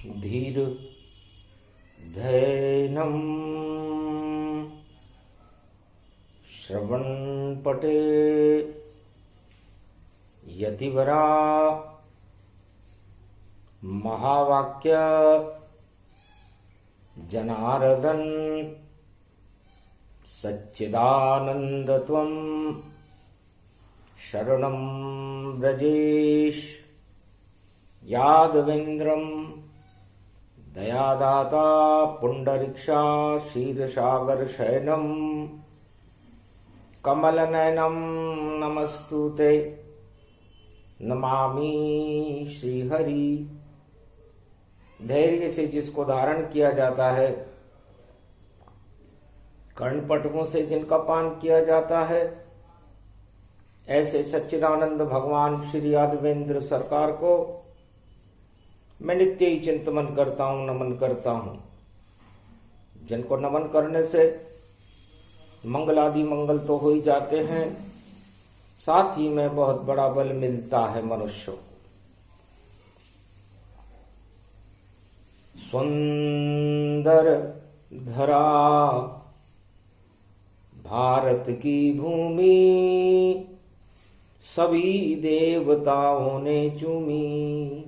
धीर धैनम श्रवणपटे यतिवरा महावाक्य जनार्दन सच्चिदानंदत्वं शरणं व्रजेश यादवेन्द्रं दयादाता पुंडरीक्षा क्षीरसागर शयनम कमलनयनम नमस्तुते नमामि श्रीहरि। धैर्य से जिसको धारण किया जाता है, कर्णपटकों से जिनका पान किया जाता है, ऐसे सच्चिदानंद भगवान श्री यादवेंद्र सरकार को मैं नित्य ही चिंतन करता हूं, नमन करता हूं। जिनको नमन करने से मंगल आदि मंगल तो हो ही जाते हैं, साथ ही में बहुत बड़ा बल मिलता है मनुष्य को। सुंदर धरा भारत की भूमि, सभी देवताओं ने चूमी।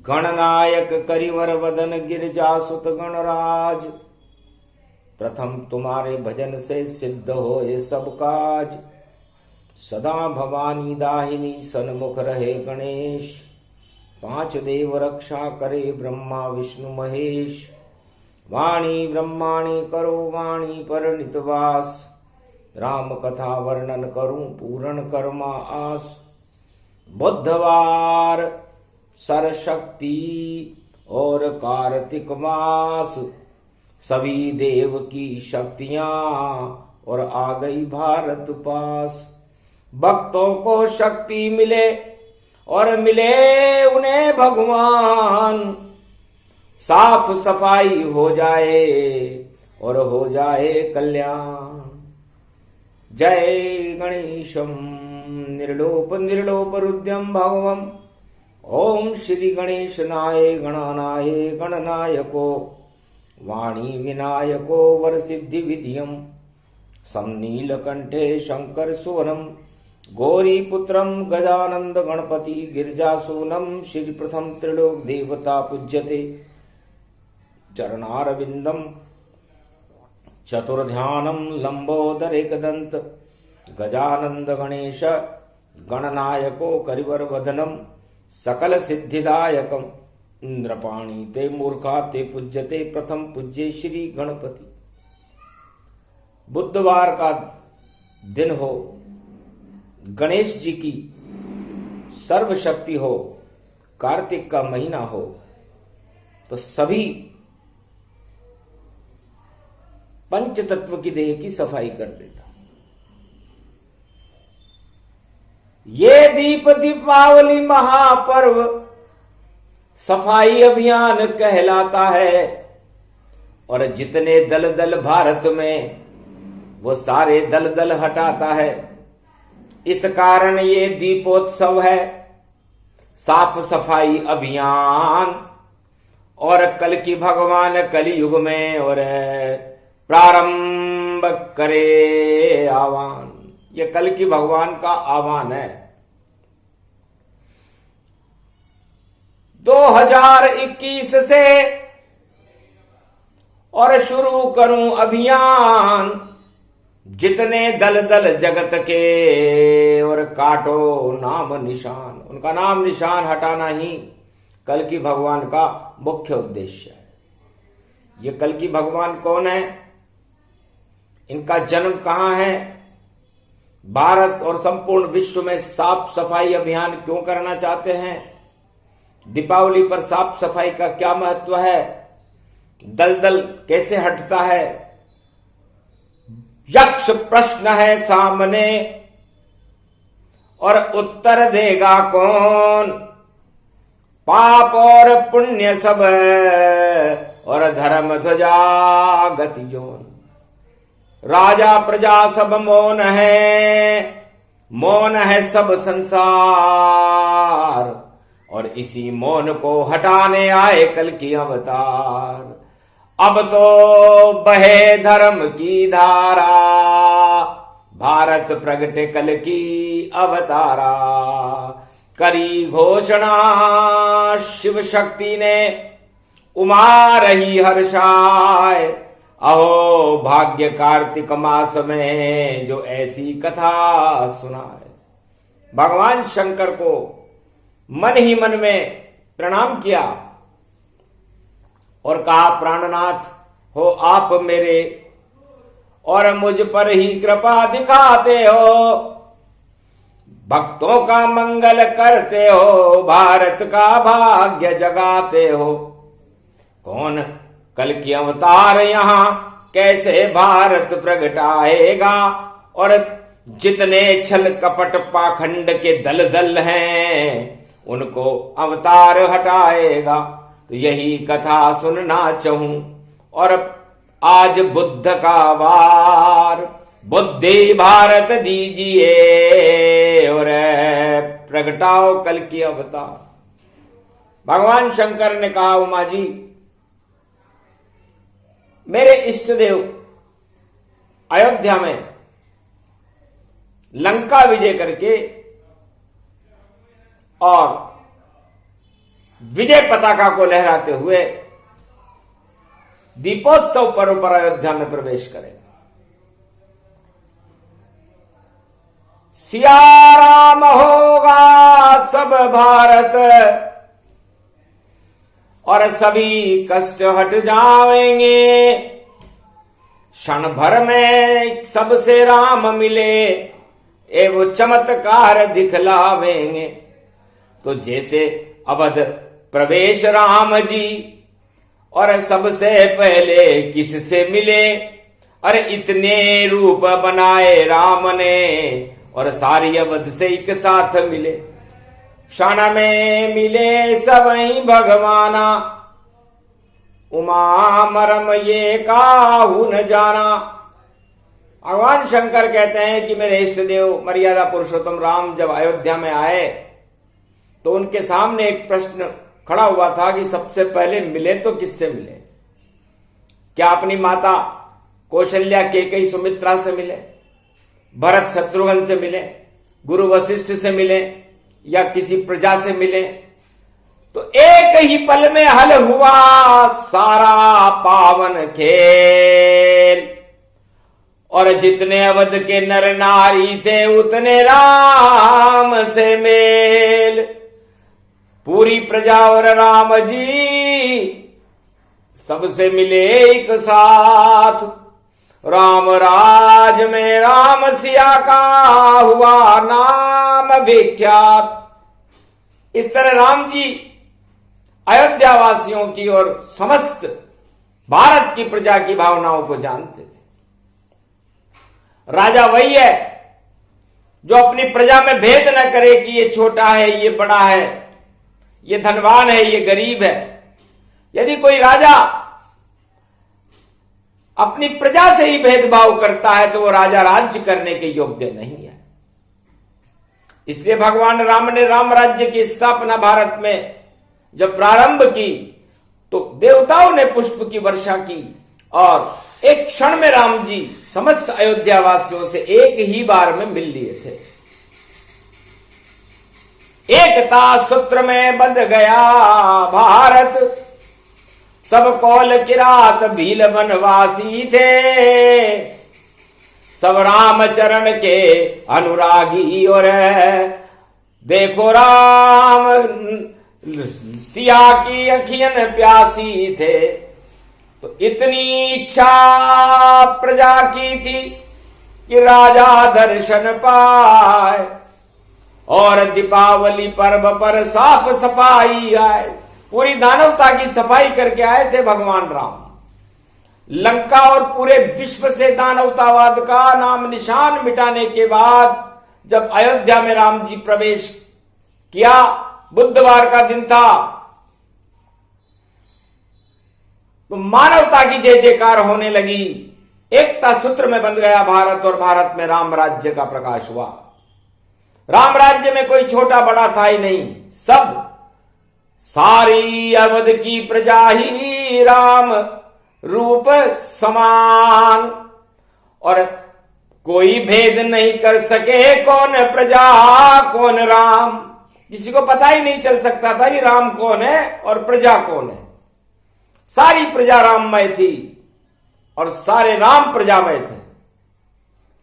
गणनायक करिवर वदन गिरजासुत गणराज, प्रथम तुम्हारे भजन से सिद्ध होए सब काज। सदा भवानी दाहिनी सन्मुख रहे गणेश, पांच देव रक्षा करे ब्रह्मा विष्णु महेश। वाणी ब्रह्माणी करो वाणी पर नितवास, राम कथा वर्णन करूं पूर्ण कर्मा आस। बुधवार सरशक्ति और कार्तिक मास, सभी देव की शक्तियां और आ गई भारत पास। भक्तों को शक्ति मिले और मिले उन्हें भगवान, साफ सफाई हो जाए और हो जाए कल्याण। जय गणेशम निर्लोप निर्लोप रुद्रम भगवम। ओम श्री गणेशनाय गणानाय गणनायको, वाणी विनायको वर सिद्धि विधियम। समनीलकंठे शंकर सुवनम, गौरी पुत्रम गजानंद गणपति गिरिजासूनम। श्री प्रथम त्रिलोक देवता पूज्यते, चरणारविंदम चतुर्ध्यानम लंबोदर एकदंत। गजानंद गणेश गणनायको करिवर वदनम, सकल सिद्धिदायकम। इंद्रपाणी ते मूर्खा ते पूज्यते, प्रथम पूज्य श्री गणपति। बुधवार का दिन हो, गणेश जी की सर्वशक्ति हो, कार्तिक का महीना हो, तो सभी पंच तत्व की देह की सफाई कर देता। ये दीप दीपावली महापर्व सफाई अभियान कहलाता है, और जितने दल दल भारत में वो सारे दल दल हटाता है। इस कारण ये दीपोत्सव है, साफ सफाई अभियान। और कल की भगवान कलयुग में और प्रारंभ करे आह्वान, ये कल की भगवान का आह्वान है। 2021 से और शुरू करूं अभियान, जितने दल दल जगत के और काटो नाम निशान। उनका नाम निशान हटाना ही कल की भगवान का मुख्य उद्देश्य है। ये कल की भगवान कौन है, इनका जन्म कहां है, भारत और संपूर्ण विश्व में साफ सफाई अभियान क्यों करना चाहते हैं, दीपावली पर साफ सफाई का क्या महत्व है, दलदल कैसे हटता है, यक्ष प्रश्न है सामने और उत्तर देगा कौन। पाप और पुण्य सब और धर्म ध्वजा गति जोन। राजा प्रजा सब मौन है, मौन है सब संसार, और इसी मौन को हटाने आए कल की अवतार। अब तो बहे धर्म की धारा, भारत प्रगटे कल की अवतारा। करी घोषणा शिव शक्ति ने, उमा रही हर्षाय। अहो भाग्य कार्तिक मास में जो ऐसी कथा सुनाए। भगवान शंकर को मन ही मन में प्रणाम किया और कहा, प्राणनाथ हो आप मेरे, और मुझ पर ही कृपा दिखाते हो। भक्तों का मंगल करते हो, भारत का भाग्य जगाते हो। कौन कल की अवतार यहां कैसे भारत प्रगटाएगा, और जितने छल कपट पाखंड के दल दल हैं उनको अवतार हटाएगा। तो यही कथा सुनना चाहूं, और आज बुद्ध का वार, बुद्धि भारत दीजिए और प्रगटाओ कल की अवतार। भगवान शंकर ने कहा, उमा जी मेरे इष्ट देव अयोध्या में लंका विजय करके और विजय पताका को लहराते हुए दीपोत्सव पर्व पर अयोध्या में प्रवेश करें। सिया राम होगा सब भारत, और सभी कष्ट हट जाएंगे। क्षण भर में सबसे राम मिले, ए वो चमत्कार दिखलावेंगे। तो जैसे अवध प्रवेश राम जी, और सबसे पहले किससे मिले, अरे इतने रूप बनाए राम ने, और सारी अवध से एक साथ मिले। क्षण में मिले सबई भगवाना, उमा मरम ये काहू न जाना। भगवान शंकर कहते हैं कि मेरे इष्ट देव मर्यादा पुरुषोत्तम राम जब अयोध्या में आए तो उनके सामने एक प्रश्न खड़ा हुआ था कि सबसे पहले मिले तो किससे मिले। क्या अपनी माता कौशल्या केकई सुमित्रा से मिले, भरत शत्रुघ्न से मिले, गुरु वशिष्ठ से मिले, या किसी प्रजा से मिले। तो एक ही पल में हल हुआ सारा पावन खेल, और जितने अवध के नर नारी थे उतने राम से मेल। पूरी प्रजा और राम जी सबसे मिले एक साथ, राम राज में राम सिया का हुआ नाम विख्यात। इस तरह राम जी अयोध्या वासियों की और समस्त भारत की प्रजा की भावनाओं को जानते थे। राजा वही है जो अपनी प्रजा में भेद न करे कि ये छोटा है, ये बड़ा है, ये धनवान है, ये गरीब है। यदि कोई राजा अपनी प्रजा से ही भेदभाव करता है तो वो राजा राज्य करने के योग्य नहीं है। इसलिए भगवान राम ने राम राज्य की स्थापना भारत में जब प्रारंभ की तो देवताओं ने पुष्प की वर्षा की, और एक क्षण में राम जी समस्त अयोध्या वासियों से एक ही बार में मिल लिए थे। एकता सूत्र में बंध गया भारत, सब कौल किरात भील बनवासी थे। सब राम चरण के अनुरागी, और देखो राम सिया की अखियन प्यासी थे। तो इतनी इच्छा प्रजा की थी कि राजा दर्शन पाए, और दीपावली पर्व पर साफ सफाई आए। पूरी दानवता की सफाई करके आए थे भगवान राम। लंका और पूरे विश्व से दानवतावाद का नाम निशान मिटाने के बाद जब अयोध्या में राम जी प्रवेश किया, बुधवार का दिन था, तो मानवता की जय जयकार होने लगी। एकता सूत्र में बंध गया भारत, और भारत में राम राज्य का प्रकाश हुआ। राम राज्य में कोई छोटा बड़ा था ही नहीं, सब सारी अवध की प्रजा ही राम रूप समान, और कोई भेद नहीं कर सके कौन प्रजा कौन राम। किसी को पता ही नहीं चल सकता था कि राम कौन है और प्रजा कौन है। सारी प्रजा राममय थी और सारे राम प्रजामय थे।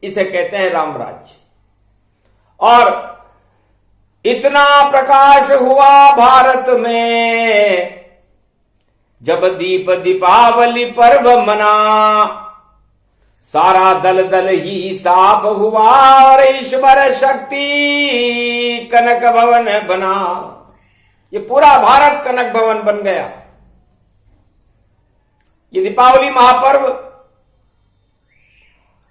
इसे कहते हैं राम राज्य। और इतना प्रकाश हुआ भारत में जब दीप दीपावली पर्व मना, सारा दल दल ही साफ हुआ और ईश्वर शक्ति कनक भवन बना। ये पूरा भारत कनक भवन बन गया। ये दीपावली महापर्व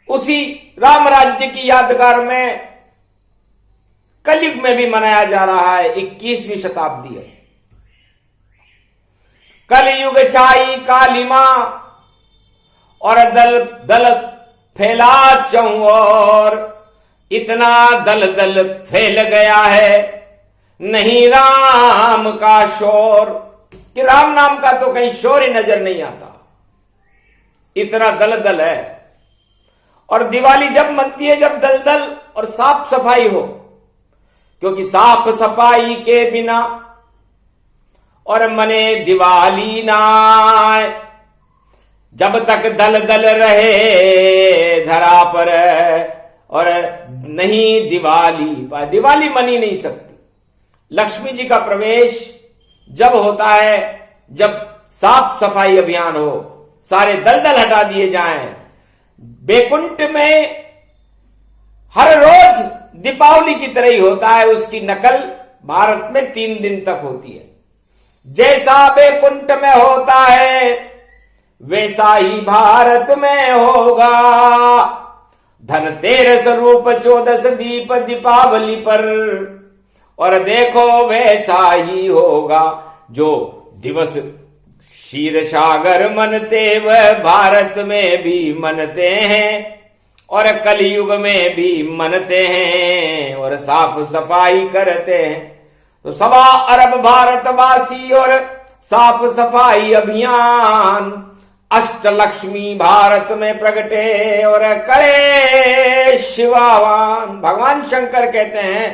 उसी राम राज्य की यादगार में कलयुग में भी मनाया जा रहा है। 21वीं शताब्दी है। कलयुग छाई कालिमा और दल दल फैला चौर, इतना दल दल फैल गया है नहीं राम का शोर, कि राम नाम का तो कहीं शोर ही नजर नहीं आता। इतना दल दल है। और दिवाली जब मनती है जब दल दल और साफ सफाई हो, क्योंकि साफ सफाई के बिना और मने दिवाली ना, जब तक दल दल रहे धरा पर और नहीं दिवाली मनी नहीं सकती। लक्ष्मी जी का प्रवेश जब होता है जब साफ सफाई अभियान हो, सारे दलदल हटा दिए जाएं। बैकुंठ में हर रोज दीपावली की तरह ही होता है। उसकी नकल भारत में 3 दिन तक होती है। जैसा बैकुंठ में होता है वैसा ही भारत में होगा। धनतेरस रूप 14 दीप दीपावली पर, और देखो वैसा ही होगा जो दिवस क्षीर सागर मनते वह भारत में भी मनते हैं और कलयुग में भी मनते हैं और साफ सफाई करते हैं। तो 1.25 अरब भारतवासी और साफ सफाई अभियान, अष्टलक्ष्मी भारत में प्रगटे और करे शिवावान। भगवान शंकर कहते हैं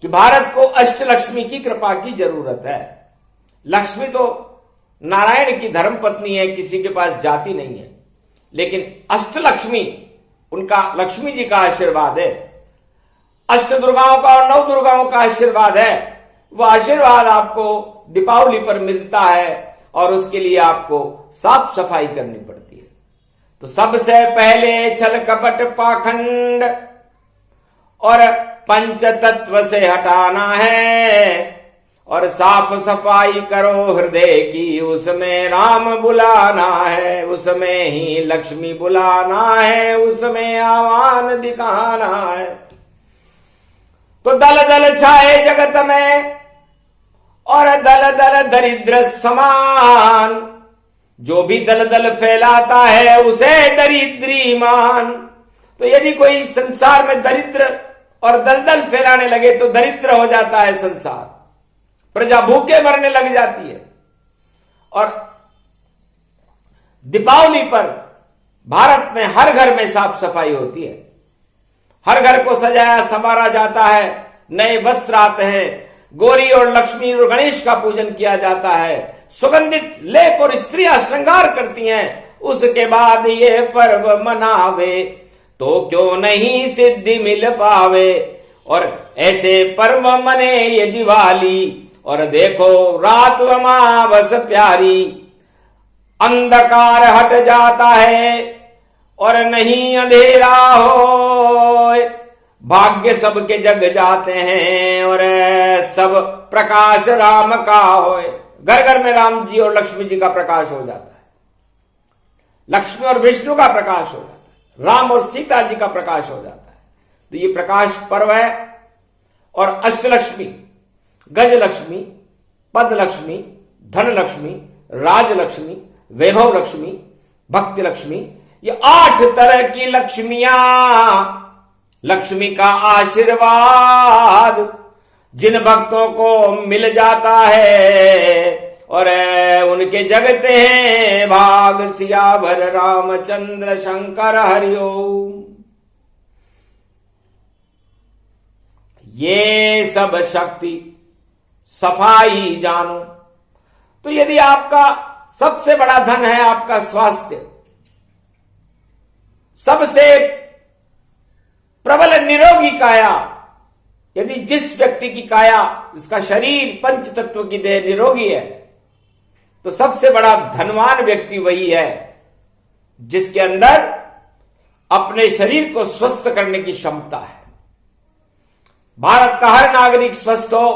कि भारत को अष्टलक्ष्मी की कृपा की जरूरत है। लक्ष्मी तो नारायण की धर्मपत्नी है, किसी के पास जाति नहीं है, लेकिन अष्टलक्ष्मी उनका लक्ष्मी जी का आशीर्वाद है। अष्ट दुर्गाओं का और 9 दुर्गाओं का आशीर्वाद है। वह आशीर्वाद आपको दीपावली पर मिलता है और उसके लिए आपको साफ सफाई करनी पड़ती है। तो सबसे पहले छल कपट पाखंड और पंच तत्व से हटाना है और साफ सफाई करो हृदय की, उसमें राम बुलाना है, उसमें ही लक्ष्मी बुलाना है, उसमें आह्वान दिखाना है। तो दल दल छाए जगत में और दल दल दरिद्र समान, जो भी दल दल फैलाता है उसे दरिद्री मान। तो यदि कोई संसार में दरिद्र और दलदल फैलाने लगे तो दरिद्र हो जाता है संसार, प्रजा भूखे मरने लग जाती है। और दीपावली पर भारत में हर घर में साफ सफाई होती है, हर घर को सजाया संवारा जाता है, नए वस्त्र आते हैं, गौरी और लक्ष्मी और गणेश का पूजन किया जाता है, सुगंधित लेप और स्त्रियां श्रृंगार करती हैं। उसके बाद ये पर्व मनावे तो क्यों नहीं सिद्धि मिल पावे। और ऐसे पर्व मने ये दिवाली, और देखो रात अमावस प्यारी, अंधकार हट जाता है और नहीं अंधेरा हो, भाग्य सबके जग जाते हैं और सब प्रकाश राम का होए। घर घर में राम जी और लक्ष्मी जी का प्रकाश हो जाता है, लक्ष्मी और विष्णु का प्रकाश हो जाता है, राम और सीता जी का प्रकाश हो जाता है। तो ये प्रकाश पर्व है। और अष्टलक्ष्मी, गजलक्ष्मी, पदलक्ष्मी, धनलक्ष्मी, राजलक्ष्मी, वैभव लक्ष्मी, भक्ति लक्ष्मी, ये 8 तरह की लक्ष्मियां, लक्ष्मी का आशीर्वाद जिन भक्तों को मिल जाता है और उनके जगते हैं भाग। सियावर रामचंद्र शंकर हरिओम। ये सब शक्ति सफाई जानो। तो यदि आपका सबसे बड़ा धन है आपका स्वास्थ्य, सबसे प्रबल निरोगी काया, यदि जिस व्यक्ति की काया, इसका शरीर पंच तत्व की देह निरोगी है, तो सबसे बड़ा धनवान व्यक्ति वही है जिसके अंदर अपने शरीर को स्वस्थ करने की क्षमता है। भारत का हर नागरिक स्वस्थ हो,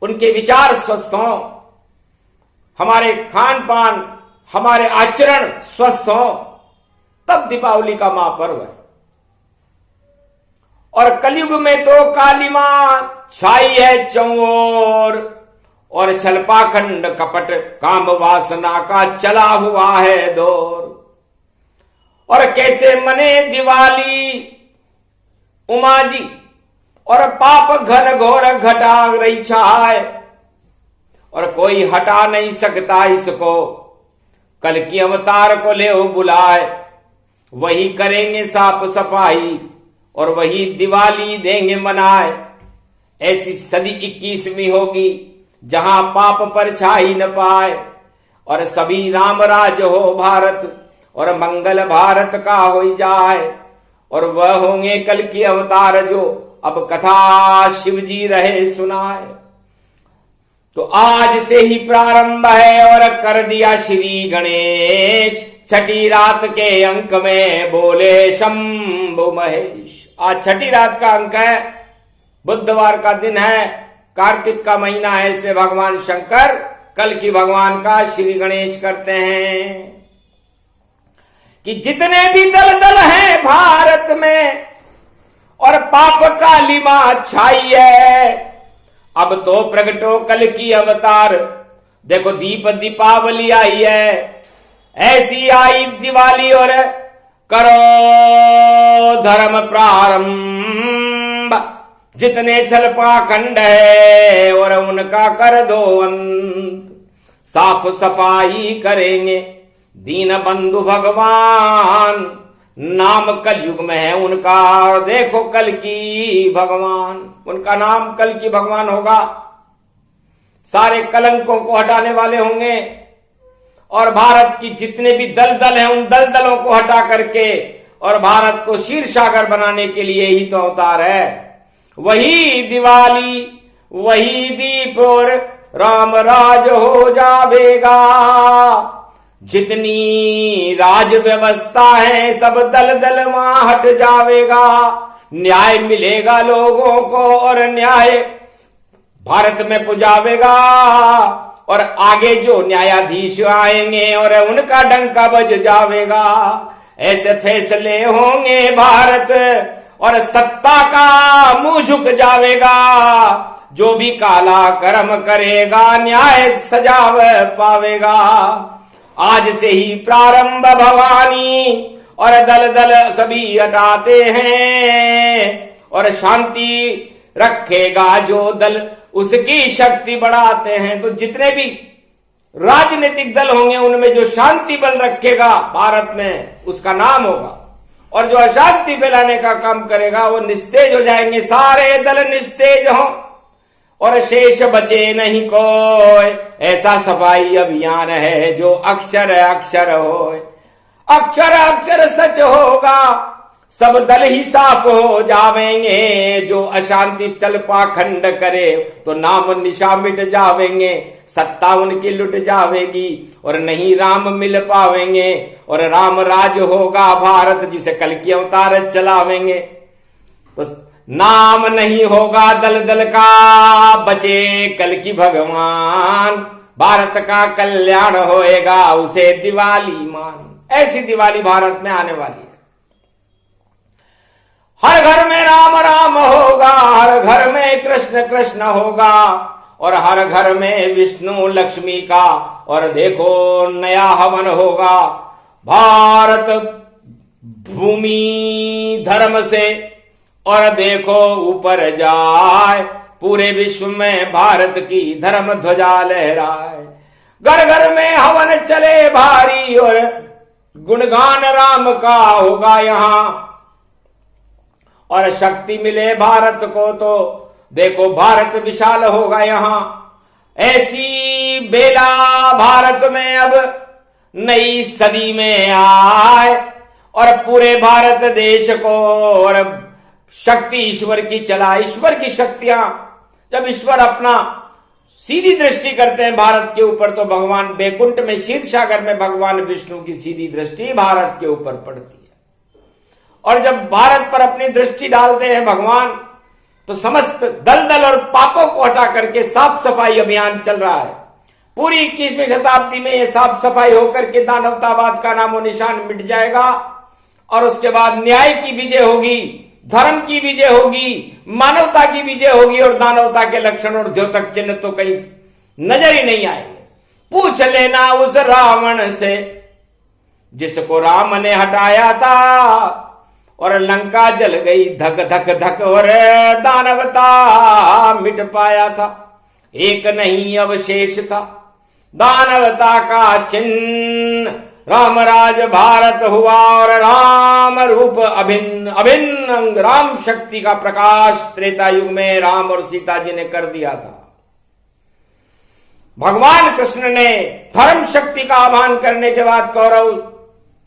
उनके विचार स्वस्थ हो, हमारे खान पान, हमारे आचरण स्वस्थ हो, तब दीपावली का महापर्व है। और कलयुग में तो काली मां छाई है चौर, और छलपाखंड कपट काम वासना का चला हुआ है दौर। और कैसे मने दिवाली उमा जी, और पाप घन घोर घटा रही छाए, और कोई हटा नहीं सकता इसको, कल की अवतार को ले बुलाए। वही करेंगे साफ सफाई और वही दिवाली देंगे मनाए। ऐसी सदी 21वीं होगी जहां पाप पर छाई न पाए, और सभी राम राज हो भारत, और मंगल भारत का हो जाए। और वह होंगे कल की अवतार जो अब कथा शिव जी रहे सुनाए। तो आज से ही प्रारंभ है और कर दिया श्री गणेश, छठी रात के अंक में बोले शंभु महेश। आज छठी रात का अंक है, बुधवार का दिन है, कार्तिक का महीना है, इसलिए भगवान शंकर कल की भगवान का श्री गणेश करते हैं। कि जितने भी दल दल हैं भारत में, और पाप काली मां छाई है, अब तो प्रगटो कल की अवतार। देखो दीप दीपावली आई है, ऐसी आई दिवाली, और करो धर्म प्रारंभ। जितने छलपाखंड है और उनका कर दो अंत। साफ सफाई करेंगे दीन बंधु भगवान, नाम कलयुग में है उनका। देखो कल की भगवान, उनका नाम कल की भगवान होगा। सारे कलंकों को हटाने वाले होंगे, और भारत की जितने भी दल दल हैं उन दल दलों को हटा करके और भारत को क्षीरसागर बनाने के लिए ही तो अवतार है। वही दिवाली, वही दीप, और राम राज हो जावेगा। जितनी राज व्यवस्था है सब दल दल वहां हट जावेगा। न्याय मिलेगा लोगों को और न्याय भारत में पुजावेगा। और आगे जो न्यायाधीश आएंगे और उनका डंका बज जावेगा। ऐसे फैसले होंगे भारत और सत्ता का मुंह झुक जावेगा। जो भी काला कर्म करेगा न्याय सजाव पावेगा। आज से ही प्रारंभ भवानी, और दल दल सभी हटाते हैं, और शांति रखेगा जो दल उसकी शक्ति बढ़ाते हैं। तो जितने भी राजनीतिक दल होंगे उनमें जो शांति बल रखेगा भारत में उसका नाम होगा, और जो अशांति फैलाने का काम करेगा वो निस्तेज हो जाएंगे। सारे दल निस्तेज हों और शेष बचे नहीं कोई। ऐसा सफाई अभियान है जो अक्षर अक्षर होए। अक्षर अक्षर सच होगा, सब दल ही साफ हो जावेंगे। जो अशांति चल पाखंड करे तो नाम निशा मिट जावेंगे। सत्ता उनकी लुट जावेगी और नहीं राम मिल पावेंगे। और राम राज होगा भारत जिसे कल की अवतार चलावेंगे। तो नाम नहीं होगा दल दल का, बचे कल की भगवान। भारत का कल्याण होएगा उसे दिवाली मान। ऐसी दिवाली भारत में आने वाली है। हर घर में राम राम होगा, हर घर में कृष्ण कृष्ण होगा, और हर घर में विष्णु लक्ष्मी का और देखो नया हवन होगा। भारत भूमि धर्म से और देखो ऊपर जाए पूरे विश्व में भारत की धर्म ध्वजा लहराए। घर घर में हवन चले भारी और गुणगान राम का होगा यहां। और शक्ति मिले भारत को तो देखो भारत विशाल होगा यहां। ऐसी बेला भारत में अब नई सदी में आए और पूरे भारत देश को और शक्ति ईश्वर की चला। ईश्वर की शक्तियां जब ईश्वर अपना सीधी दृष्टि करते हैं भारत के ऊपर तो भगवान बैकुंठ में क्षीर सागर में भगवान विष्णु की सीधी दृष्टि भारत के ऊपर पड़ती है। और जब भारत पर अपनी दृष्टि डालते हैं भगवान तो समस्त दलदल और पापों को हटा करके साफ सफाई अभियान चल रहा है। पूरी 21वीं शताब्दी में यह साफ सफाई होकर के दानवतावाद का नामो निशान मिट जाएगा और उसके बाद न्याय की विजय होगी, धर्म की विजय होगी, मानवता की विजय होगी और दानवता के लक्षण और द्योतक चिन्ह तो कहीं नजर ही नहीं आएंगे। पूछ लेना उस रावण से जिसको राम ने हटाया था और लंका जल गई धक धक धक और दानवता मिट पाया था। एक नहीं अवशेष था दानवता का चिन्ह। रामराज भारत हुआ और राम रूप अभिन्न अभिन्न अंग राम शक्ति का प्रकाश त्रेता युग में राम और सीता जी ने कर दिया था। भगवान कृष्ण ने धर्म शक्ति का आह्वान करने के बाद कौरव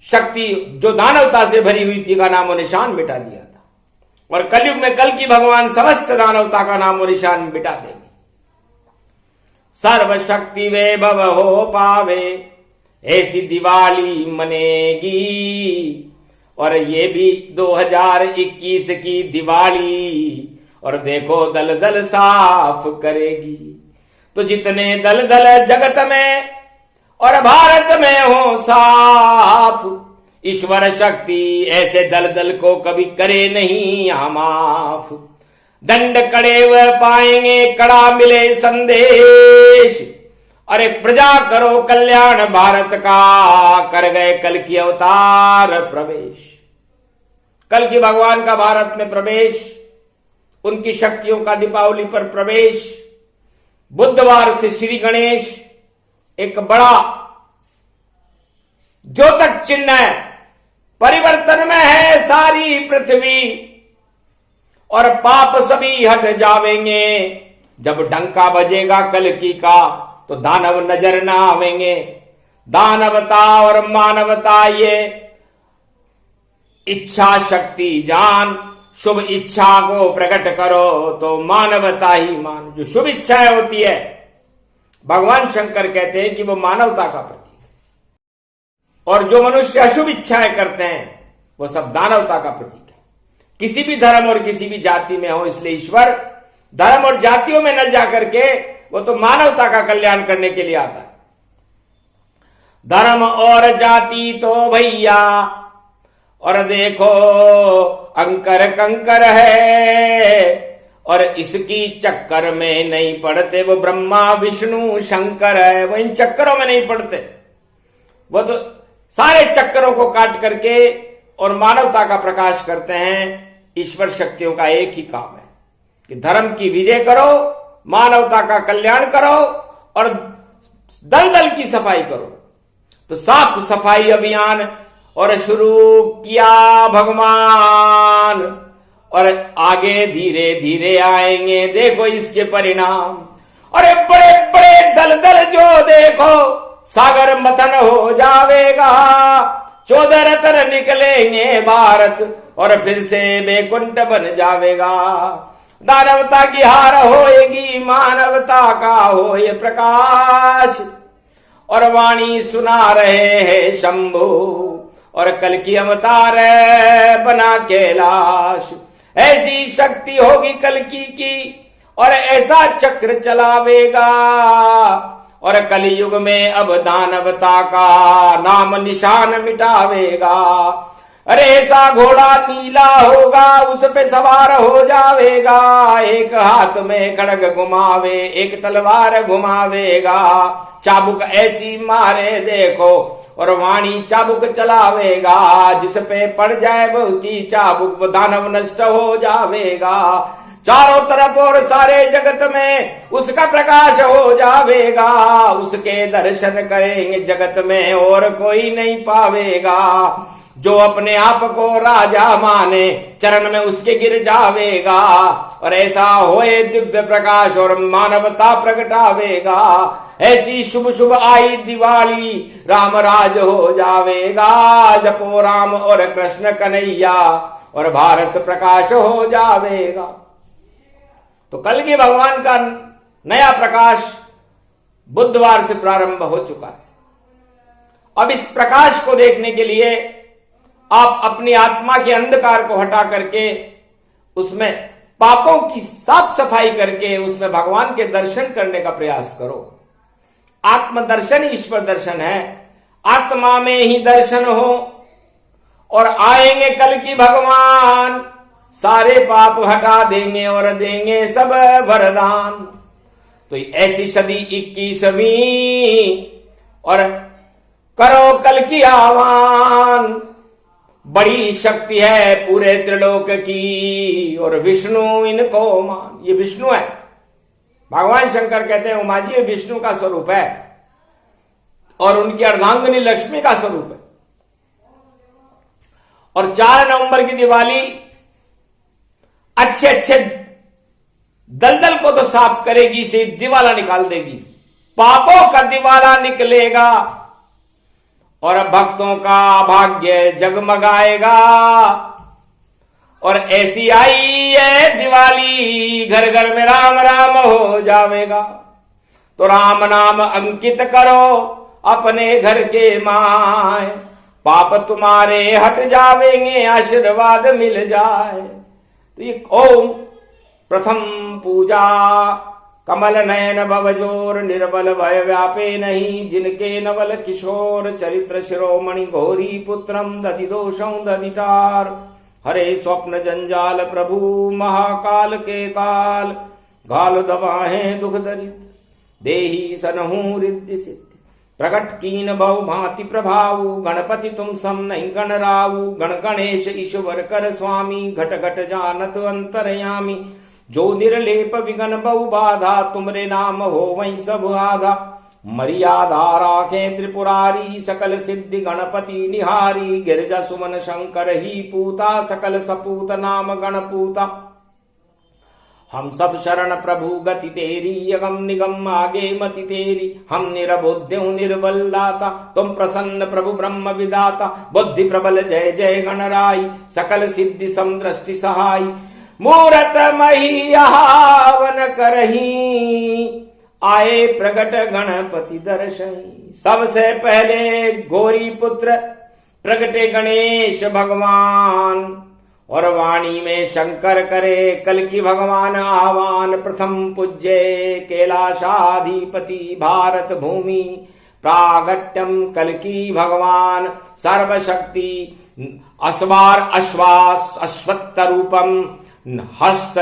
शक्ति जो दानवता से भरी हुई थी का नामो निशान मिटा दिया था। और कलयुग में कल की भगवान समस्त दानवता का नामो निशान मिटा देंगे। सर्वशक्ति वैभव हो पावे ऐसी दिवाली मनेगी। और ये भी 2021 की दिवाली और देखो दल दल साफ करेगी। तो जितने दल दल जगत में और भारत में हो साफ, ईश्वर शक्ति ऐसे दल दल को कभी करे नहीं माफ। दंड कड़े वह पाएंगे कड़ा मिले संदेश। अरे प्रजा करो कल्याण भारत का, कर गए कल की अवतार प्रवेश। कल की भगवान का भारत में प्रवेश, उनकी शक्तियों का दीपावली पर प्रवेश। बुधवार से श्री गणेश एक बड़ा द्योतक चिन्ह है। परिवर्तन में है सारी पृथ्वी और पाप सभी हट जावेंगे। जब डंका बजेगा कल की का तो दानव नजर ना आवेंगे। दानवता और मानवता ये इच्छा शक्ति जान, शुभ इच्छा को प्रकट करो तो मानवता ही मान। जो शुभ इच्छाएं होती है भगवान शंकर कहते हैं कि वो मानवता का प्रतीक है और जो मनुष्य अशुभ इच्छाएं करते हैं वो सब दानवता का प्रतीक है। किसी भी धर्म और किसी भी जाति में हो, इसलिए ईश्वर धर्म और जातियों में न जाकर के वो तो मानवता का कल्याण करने के लिए आता है। धर्म और जाति तो भैया और देखो अंकर कंकर है और इसकी चक्कर में नहीं पड़ते। वो ब्रह्मा विष्णु शंकर है, वो इन चक्करों में नहीं पड़ते। वो तो सारे चक्करों को काट करके और मानवता का प्रकाश करते हैं। ईश्वर शक्तियों का एक ही काम है कि धर्म की विजय करो, मानवता का कल्याण करो और दल दल की सफाई करो। तो साफ सफाई अभियान और शुरू किया भगवान और आगे धीरे धीरे आएंगे देखो इसके परिणाम। अरे बड़े बड़े दल दल जो देखो सागर मथन हो जावेगा। 14 रत्न निकलेंगे भारत और फिर से बैकुंठ बन जावेगा। दानवता की हार होएगी, मानवता का हो ये प्रकाश। और वाणी सुना रहे हैं शंभु और कल की अवतार बना कैलाश। ऐसी शक्ति होगी कल की और ऐसा चक्र चलावेगा। और कलयुग में अब दानवता का नाम निशान मिटावेगा। अरे ऐसा घोड़ा नीला होगा उस पे सवार हो जावेगा। एक हाथ में खड़ग घुमावे एक तलवार घुमावेगा। चाबुक ऐसी मारे देखो और वाणी चाबुक चलावेगा। जिस पे पड़ जाए वो उसकी चाबुक वो दानव नष्ट हो जावेगा। चारों तरफ और सारे जगत में उसका प्रकाश हो जावेगा। उसके दर्शन करेंगे जगत में और कोई नहीं पावेगा। जो अपने आप को राजा माने चरण में उसके गिर जावेगा। और ऐसा होए दिव्य प्रकाश और मानवता प्रगटावेगा। ऐसी शुभ शुभ आई दिवाली राम राज हो जावेगा। जपो राम और कृष्ण कन्हैया और भारत प्रकाश हो जावेगा। तो कल के भगवान का नया प्रकाश बुधवार से प्रारंभ हो चुका है। अब इस प्रकाश को देखने के लिए आप अपनी आत्मा के अंधकार को हटा करके उसमें पापों की साफ सफाई करके उसमें भगवान के दर्शन करने का प्रयास करो। आत्मदर्शन ही ईश्वर दर्शन है। आत्मा में ही दर्शन हो और आएंगे कल की भगवान, सारे पाप हटा देंगे और देंगे सब वरदान। तो ऐसी सदी 21वीं और करो कल की आह्वान। बड़ी शक्ति है पूरे त्रिलोक की और विष्णु इनको मान। ये विष्णु है। भगवान शंकर कहते हैं उमा जी ये विष्णु का स्वरूप है और उनकी अर्धांगिनी लक्ष्मी का स्वरूप है। और 4 नवंबर की दिवाली अच्छे अच्छे दलदल को तो साफ करेगी, से दिवाला निकाल देगी। पापों का दिवाला निकलेगा और भक्तों का भाग्य जगमगाएगा। और ऐसी आई है दिवाली घर घर में राम राम हो जावेगा। तो राम नाम अंकित करो अपने घर के माए, पाप तुम्हारे हट जावेंगे आशीर्वाद मिल जाए। तो ये ओम प्रथम पूजा कमल नयन भवजोर निर्बल भय व्यापे नहीं, जिनके नवल किशोर चरित्र शिरोमणि घोरी पुत्रम दधि दोषं दधिटार। हरे स्वप्न जंजाल प्रभु महाकाल के काल, गाल दबाहे दुख दरिद्र देही सनहु रिद्धि सिद्धि। प्रकट कीन बहु भांति प्रभाऊ, गणपति तुम सम नहीं गण राऊ। गण गणेश ईश्वर कर स्वामी, घट घट जानत अंतरयामी। जो निर्लेप विघन बहु बाधा, तुमरे नाम हो वही सब आधा। मर्यादा राखे त्रिपुरारी, सकल सिद्धि गणपति निहारी। गिरजा सुमन शंकर ही पूता, सकल सपूत नाम गणपूता। हम सब शरण प्रभु गति तेरी, अगम निगम आगे मति तेरी। हम निरबुद्ध्यु निर्बल दाता, तुम प्रसन्न प्रभु ब्रह्म विदाता। बुद्धि प्रबल जय जय गणराई, सकल सिद्धि समदृष्टि सहाई। मूरत मही हवन करही, आए प्रगट गणपति दर्शही। सबसे पहले गौरी पुत्र प्रगटे गणेश भगवान, और वाणी में शंकर करे कल की भगवान आह्वान। प्रथम पूज्य कैलाशाधिपति भारत भूमि, प्रागट्यम कल की भगवान सर्वशक्ति। अस्वार अश्वास अश्वत्थ रूपम, हस्त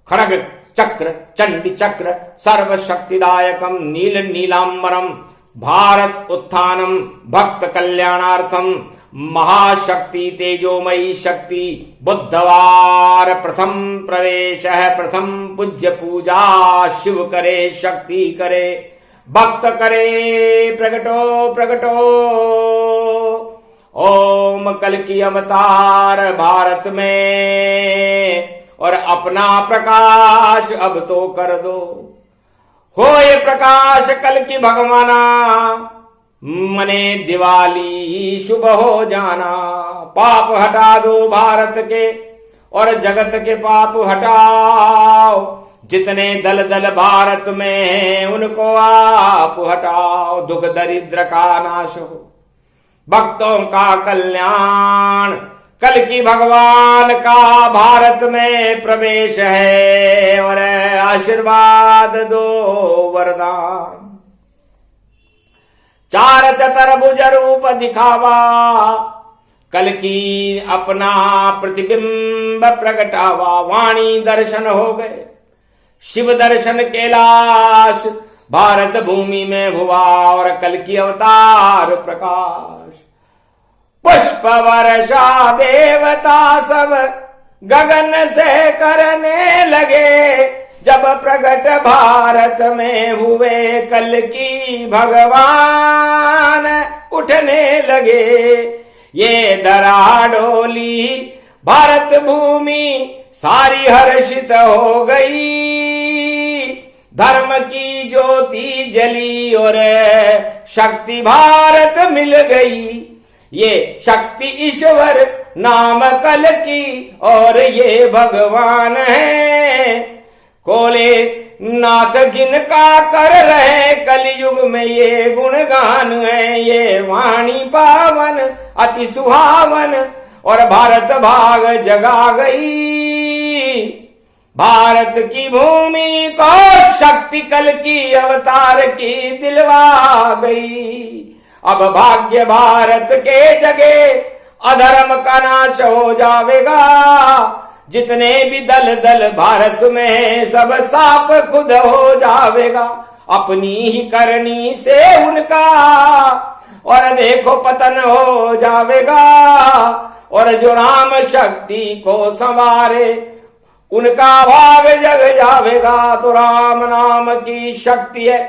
खड़ग चक्र चंडी चक्र सर्वशक्तिदायकम। नील नीलांबरम भारत उत्थानम, भक्त कल्याणार्थम। महाशक्ति तेजोमयी शक्ति, बुधवार प्रथम प्रवेश है। प्रथम पूज्य पूजा शिव करे शक्ति करे, भक्त करे प्रगटो प्रगटो। ओम कल की अवतार भारत में, और अपना प्रकाश अब तो कर दो। हो ये प्रकाश कल की भगवाना, मने दिवाली शुभ हो जाना। पाप हटा दो भारत के और जगत के पाप हटाओ। जितने दल दल भारत में हैं उनको आप हटाओ। दुख दरिद्र का नाश हो, भक्तों का कल्याण। कल की भगवान का भारत में प्रवेश है, और आशीर्वाद दो वरदान। चार चतुर्भुज रूप दिखावा, कल की अपना प्रतिबिंब प्रगटावा। वाणी दर्शन हो गए, शिव दर्शन कैलाश भारत भूमि में हुआ, और कल की अवतार प्रकाश। पुष्प वर्षा देवता सब गगन से करने लगे, जब प्रकट भारत में हुए कल की भगवान उठने लगे। ये धरा डोली भारत भूमि सारी हर्षित हो गई, धर्म की ज्योति जली और शक्ति भारत मिल गई। ये शक्ति ईश्वर नाम कल की और ये भगवान है, कोले नाथ जिनका कर रहे कलयुग में ये गुणगान है। ये वाणी पावन अति सुहावन और भारत भाग जगा गई, भारत की भूमि को शक्ति कल की अवतार की दिलवा गई। अब भाग्य भारत के जगे अधर्म का नाश हो जावेगा, जितने भी दल दल भारत में सब साफ खुद हो जावेगा, अपनी ही करनी से उनका और देखो पतन हो जावेगा। और जो राम शक्ति को संवारे उनका भाग जग जावेगा। तो राम नाम की शक्ति है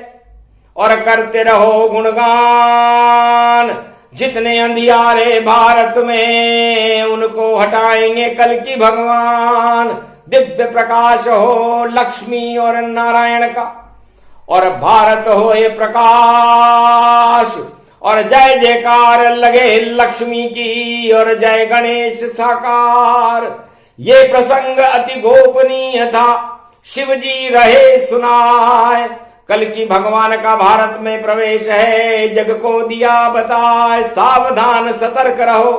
और करते रहो गुणगान, जितने अंधियारे भारत में उनको हटाएंगे कल की भगवान। दिव्य प्रकाश हो लक्ष्मी और नारायण का और भारत हो ये प्रकाश, और जय जयकार लगे लक्ष्मी की और जय गणेश साकार। ये प्रसंग अति गोपनीय था, शिव जी रहे सुनाए, कल की भगवान का भारत में प्रवेश है, जग को दिया बताए। सावधान सतर्क रहो,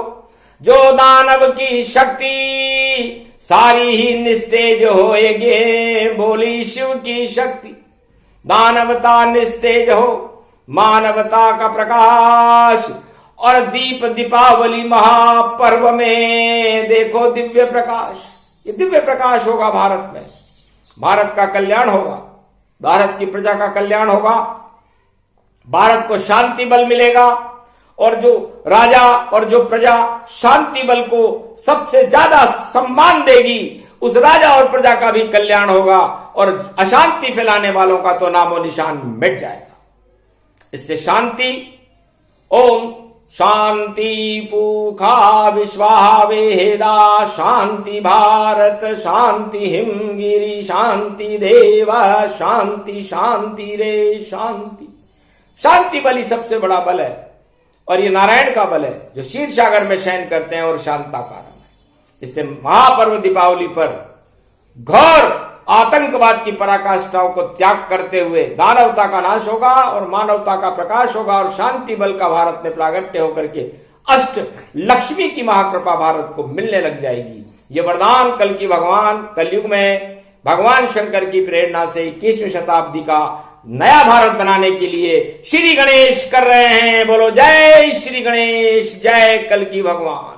जो दानव की शक्ति सारी ही निस्तेज होएगे। बोली शिव की शक्ति दानवता निस्तेज हो, मानवता का प्रकाश। और दीप दीपावली महापर्व में देखो दिव्य प्रकाश, ये दिव्य प्रकाश होगा भारत में, भारत का कल्याण होगा, भारत की प्रजा का कल्याण होगा, भारत को शांति बल मिलेगा। और जो राजा और जो प्रजा शांति बल को सबसे ज्यादा सम्मान देगी, उस राजा और प्रजा का भी कल्याण होगा और अशांति फैलाने वालों का तो नामो निशान मिट जाएगा। इससे शांति, ओम शांति पूखा विश्वा वेदा, शांति भारत शांति हिमगिरी, शांति देव शांति शांति रे शांति। शांति बल ही सबसे बड़ा बल है और ये नारायण का बल है जो क्षीर सागर में शयन करते हैं और शांता कारण है। इसलिए महापर्व दीपावली पर घोर आतंकवाद की पराकाष्ठाओं को त्याग करते हुए दानवता का नाश होगा और मानवता का प्रकाश होगा और शांति बल का भारत में प्रागट्य होकर के अष्ट लक्ष्मी की महाकृपा भारत को मिलने लग जाएगी। ये वरदान कल की भगवान कलयुग में भगवान शंकर की प्रेरणा से 21वीं शताब्दी का नया भारत बनाने के लिए श्री गणेश कर रहे हैं। बोलो जय श्री गणेश, जय कल की भगवान।